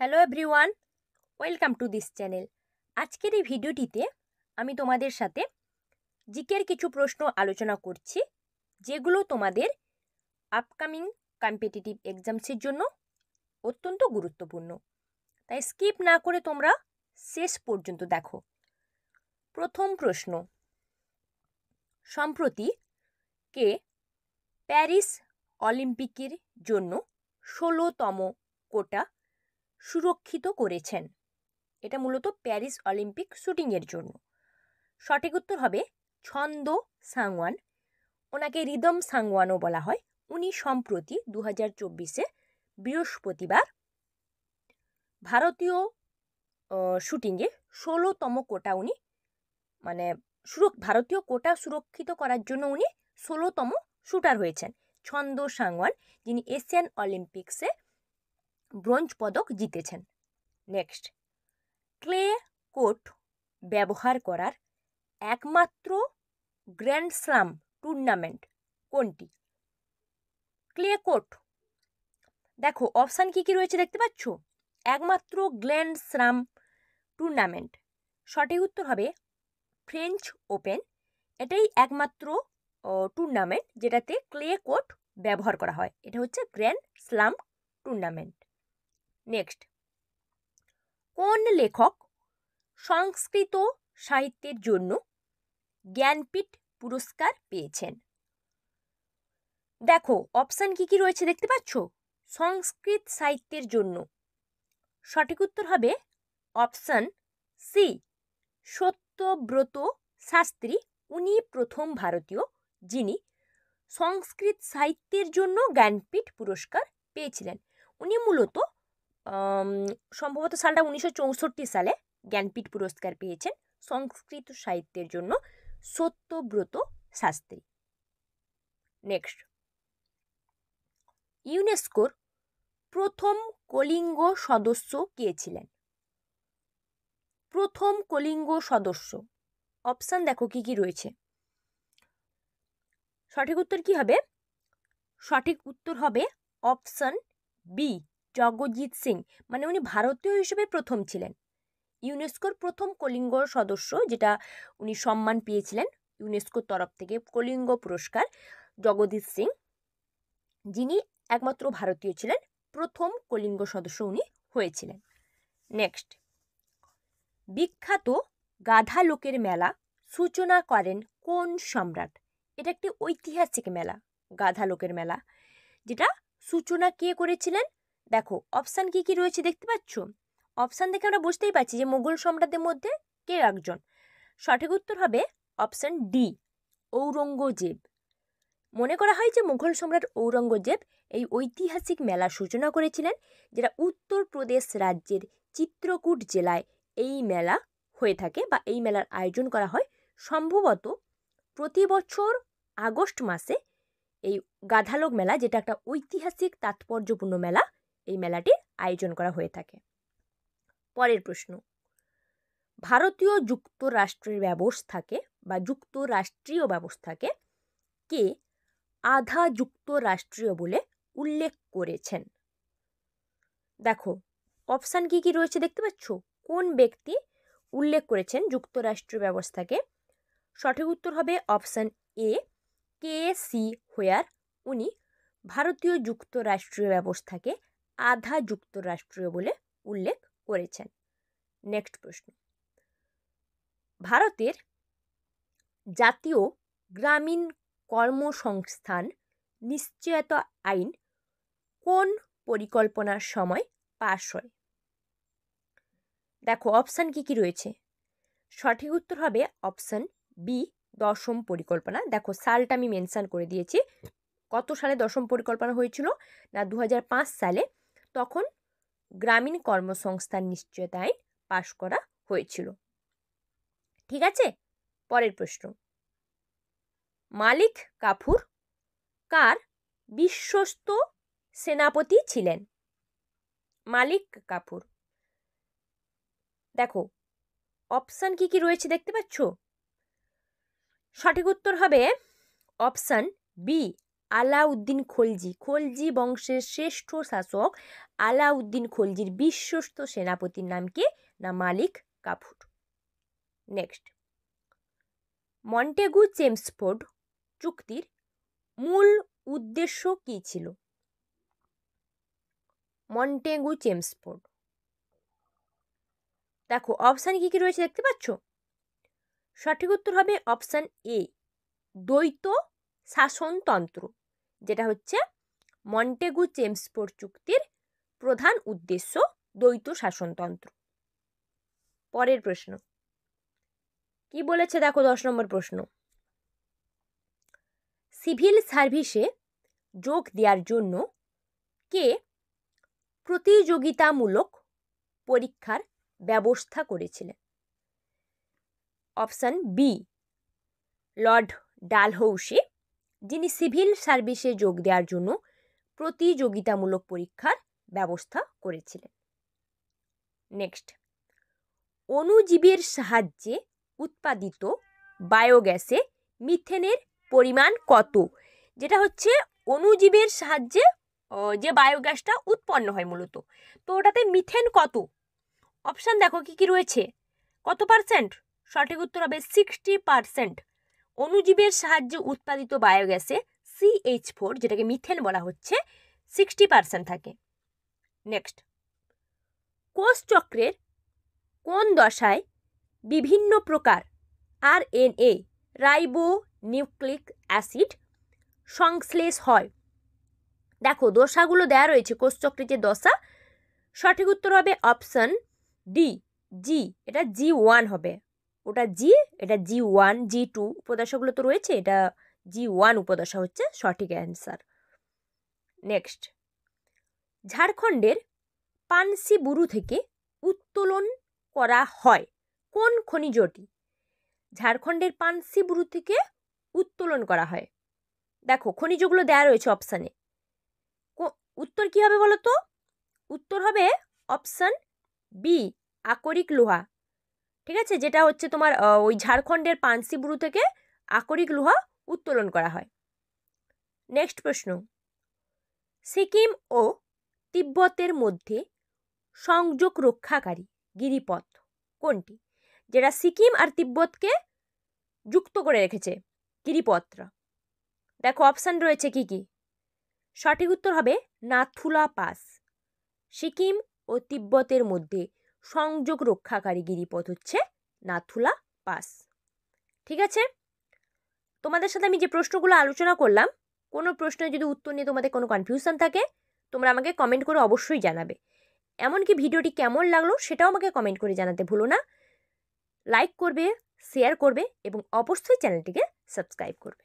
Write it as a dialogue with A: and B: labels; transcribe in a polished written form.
A: Hello everyone, welcome to this channel. আজকের এই ভিডিওটিতে আমি তোমাদের সাথে জিকের কিছু প্রশ্ন আলোচনা করছি, যেগুলো তোমাদের আপকামিং কম্পিটিটিভ এক্সামসের জন্য অত্যন্ত গুরুত্বপূর্ণ। তাই স্কিপ না করে তোমরা শেষ পর্যন্ত দেখো। প্রথম প্রশ্ন, সম্প্রতি কে প্যারিস অলিম্পিকের জন্য 16তম কোটা সুরক্ষিত করেছেন? এটা মূলত প্যারিস অলিম্পিক শুটিংয়ের জন্য। সঠিক উত্তর হবে ছন্দ সাংওয়ান। ওনাকে রিদম সাংওয়ানও বলা হয়। উনি সম্প্রতি 2024-এ বৃহস্পতিবার ভারতীয় শুটিংয়ে 16তম কোটা উনি ভারতীয় কোটা সুরক্ষিত করার জন্য উনি 16তম শুটার হয়েছেন ছন্দ সাংওয়ান, যিনি এশিয়ান অলিম্পিক্সে ব্রোঞ্জ পদক জিতেছেন। নেক্সট, ক্লে কোর্ট ব্যবহার করার একমাত্র গ্র্যান্ড স্লাম টুর্নামেন্ট কোনটি? ক্লে কোর্ট, দেখো অপশান কি কি রয়েছে দেখতে পাচ্ছ। একমাত্র গ্র্যান্ড স্লাম টুর্নামেন্ট, সঠিক উত্তর হবে ফ্রেঞ্চ ওপেন। এটাই একমাত্র টুর্নামেন্ট যেটাতে ক্লে কোর্ট ব্যবহার করা হয়। এটা হচ্ছে গ্র্যান্ড স্লাম টুর্নামেন্ট। নেক্সট, কোন লেখক সংস্কৃত সাহিত্যের জন্য জ্ঞানপীঠ পুরস্কার পেয়েছেন? দেখো অপশান কি কি রয়েছে দেখতে পাচ্ছ। সংস্কৃত সাহিত্যের জন্য সঠিক উত্তর হবে অপশান সি, সত্যব্রত শাস্ত্রী। উনি প্রথম ভারতীয় যিনি সংস্কৃত সাহিত্যের জন্য জ্ঞানপীঠ পুরস্কার পেয়েছিলেন। উনি মূলত সম্ভবত সালটা 1964 সালে জ্ঞানপীঠ পুরস্কার পেয়েছেন সংস্কৃত সাহিত্যের জন্য সত্যব্রত শাস্ত্রী। নেক্সট, ইউনেস্কোর প্রথম কলিঙ্গ সদস্য কে ছিলেন? প্রথম কলিঙ্গ সদস্য, অপশান দেখো কি কি রয়েছে। সঠিক উত্তর কি হবে? সঠিক উত্তর হবে অপশান বি, জগজিৎ সিং। মানে উনি ভারতীয় হিসেবে প্রথম ছিলেন। ইউনেস্কোর প্রথম কলিঙ্গ সদস্য, যেটা উনি সম্মান পেয়েছিলেন ইউনেস্কোর তরফ থেকে কলিঙ্গ পুরস্কার, জগজিৎ সিং, যিনি একমাত্র ভারতীয় ছিলেন, প্রথম কলিঙ্গ সদস্য উনি হয়েছিলেন। নেক্সট, বিখ্যাত গাধা লোকের মেলা সূচনা করেন কোন সম্রাট? এটা একটি ঐতিহাসিক মেলা, গাধা লোকের মেলা, যেটা সূচনা কে করেছিলেন? দেখো অপশান কি কি রয়েছে দেখতে পাচ্ছ। অপশান দেখে আমরা বুঝতেই পারছি যে মুঘল সম্রাটদের মধ্যে কে একজন। সঠিক উত্তর হবে অপশান ডি, ঔরঙ্গজেব। মনে করা হয় যে মুঘল সম্রাট ঔরঙ্গজেব এই ঐতিহাসিক মেলা সূচনা করেছিলেন, যেটা উত্তরপ্রদেশ রাজ্যের চিত্রকূট জেলায় এই মেলা হয়ে থাকে বা এই মেলার আয়োজন করা হয়। সম্ভবত প্রতি বছর আগস্ট মাসে এই গাধালোক মেলা, যেটা একটা ঐতিহাসিক তাৎপর্যপূর্ণ মেলা, এই মেলাটির আয়োজন করা হয়ে থাকে। পরের প্রশ্ন, ভারতীয় যুক্তরাষ্ট্রের ব্যবস্থাকে বা যুক্তরাষ্ট্রীয় ব্যবস্থাকে কে আধা যুক্তরাষ্ট্রীয় বলে উল্লেখ করেছেন? দেখো অপশান কি কি রয়েছে দেখতে পাচ্ছ। কোন ব্যক্তি উল্লেখ করেছেন যুক্তরাষ্ট্রীয় ব্যবস্থাকে? সঠিক উত্তর হবে অপশান এ, কে সি হোয়ার। উনি ভারতীয় যুক্তরাষ্ট্রীয় ব্যবস্থাকে আধা যুক্তরাষ্ট্রীয় বলে উল্লেখ করেছেন। নেক্সট প্রশ্ন, ভারতের জাতীয় গ্রামীণ কর্মসংস্থান নিশ্চয়তা আইন কোন পরিকল্পনার সময় পাশ হয়? দেখো অপশান কি কি রয়েছে। সঠিক উত্তর হবে অপশান বি, দশম পরিকল্পনা। দেখো সালটা আমি মেনশন করে দিয়েছি। কত সালে দশম পরিকল্পনা হয়েছিল না 2005 সালে। তখন গ্রামীণ কর্মসংস্থান নিশ্চয়তা আইন পাশ করা হয়েছিল। ঠিক আছে, পরের প্রশ্ন, মালিক কাফুর কার বিশ্বস্ত সেনাপতি ছিলেন? মালিক কাফুর, দেখো অপশান কি কি রয়েছে দেখতে পাচ্ছ। সঠিক উত্তর হবে অপশান বি, আলাউদ্দিন খলজি, খলজি বংশের শ্রেষ্ঠ শাসক আলাউদ্দিন খলজির বিশ্বস্ত সেনাপতির নাম কি? না মালিক কাফুর। নেক্সট, মন্টেগু চেমসফোর্ড চুক্তির মূল উদ্দেশ্য কি ছিল? মন্টেগু চেমসফোর্ড, দেখো অপশান কি কি রয়েছে দেখতে পাচ্ছ? সঠিক উত্তর হবে অপশান এ, দ্বৈত শাসনতন্ত্র, যেটা হচ্ছে মন্টেগু চেমসফোর্ড চুক্তির প্রধান উদ্দেশ্য দ্বৈত শাসনতন্ত্র। পরের প্রশ্ন কি বলেছে দেখো, 10 নম্বর প্রশ্ন, সিভিল সার্ভিসে যোগ দেওয়ার জন্য কে প্রতিযোগিতামূলক পরীক্ষার ব্যবস্থা করেছিলেন? অপশান বি, লর্ড ডালহৌসি, যিনি সিভিল সার্ভিসে যোগ দেওয়ার জন্য প্রতিযোগিতামূলক পরীক্ষার ব্যবস্থা করেছিলেন। নেক্সট, অণুজীবের সাহায্যে উৎপাদিত বায়োগ্যাসে মিথেনের পরিমাণ কত? যেটা হচ্ছে অণুজীবের সাহায্যে যে বায়োগ্যাসটা উৎপন্ন হয় মূলত, তো ওটাতে মিথেন কত? অপশান দেখো কি কি রয়েছে, কত পার্সেন্ট? সঠিক উত্তর হবে 60%। অণুজীবের সাহায্যে উৎপাদিত বায়োগ্যাসে CH4, যেটাকে মিথেন বলা হচ্ছে, 60% থাকে। নেক্সট, কোষ চক্রের কোন দশায় বিভিন্ন প্রকার RNA রাইবো নিউক্লিক অ্যাসিড সংশ্লেষ হয়? দেখো দশাগুলো দেওয়া রয়েছে কোষচক্রের যে দশা, সঠিক উত্তর হবে অপশান ডি, জি, এটা G1 হবে, ওটা জি, এটা G1, G2 উপদশাগুলো তো রয়েছে, এটা G1 উপদশা হচ্ছে সঠিক অ্যান্সার। নেক্সট, ঝাড়খণ্ডের পানসিবুরু থেকে উত্তোলন করা হয় কোন খনিজটি? ঝাড়খণ্ডের পানসিবুরু থেকে উত্তোলন করা হয়, দেখো খনিজগুলো দেওয়া রয়েছে অপশানে, উত্তর কি হবে বলো তো? উত্তর হবে অপশান বি, আকরিক লোহা। ঠিক আছে, যেটা হচ্ছে তোমার ওই ঝাড়খণ্ডের পানসিবুরু থেকে আকরিক লোহা উত্তোলন করা হয়। নেক্সট প্রশ্ন, সিকিম ও তিব্বতের মধ্যে সংযোগ রক্ষাকারী গিরিপথ কোনটি? যেটা সিকিম আর তিব্বতকে যুক্ত করে রেখেছে গিরিপথরা, দেখো অপশান রয়েছে কি কি? সঠিক উত্তর হবে নাথুলা পাস। সিকিম ও তিব্বতের মধ্যে সংযোগ রক্ষাকারী গিরিপথ হচ্ছে নাথুলা পাস। ঠিক আছে, তোমাদের সাথে আমি যে প্রশ্নগুলো আলোচনা করলাম, কোনো প্রশ্নের যদি উত্তর নিয়ে তোমাদের কোনো কনফিউশন থাকে, তোমরা আমাকে কমেন্ট করে অবশ্যই জানাবে। এমনকি ভিডিওটি কেমন লাগলো সেটাও আমাকে কমেন্ট করে জানাতে ভুলো না। লাইক করবে, শেয়ার করবে এবং অবশ্যই চ্যানেলটিকে সাবস্ক্রাইব করবে।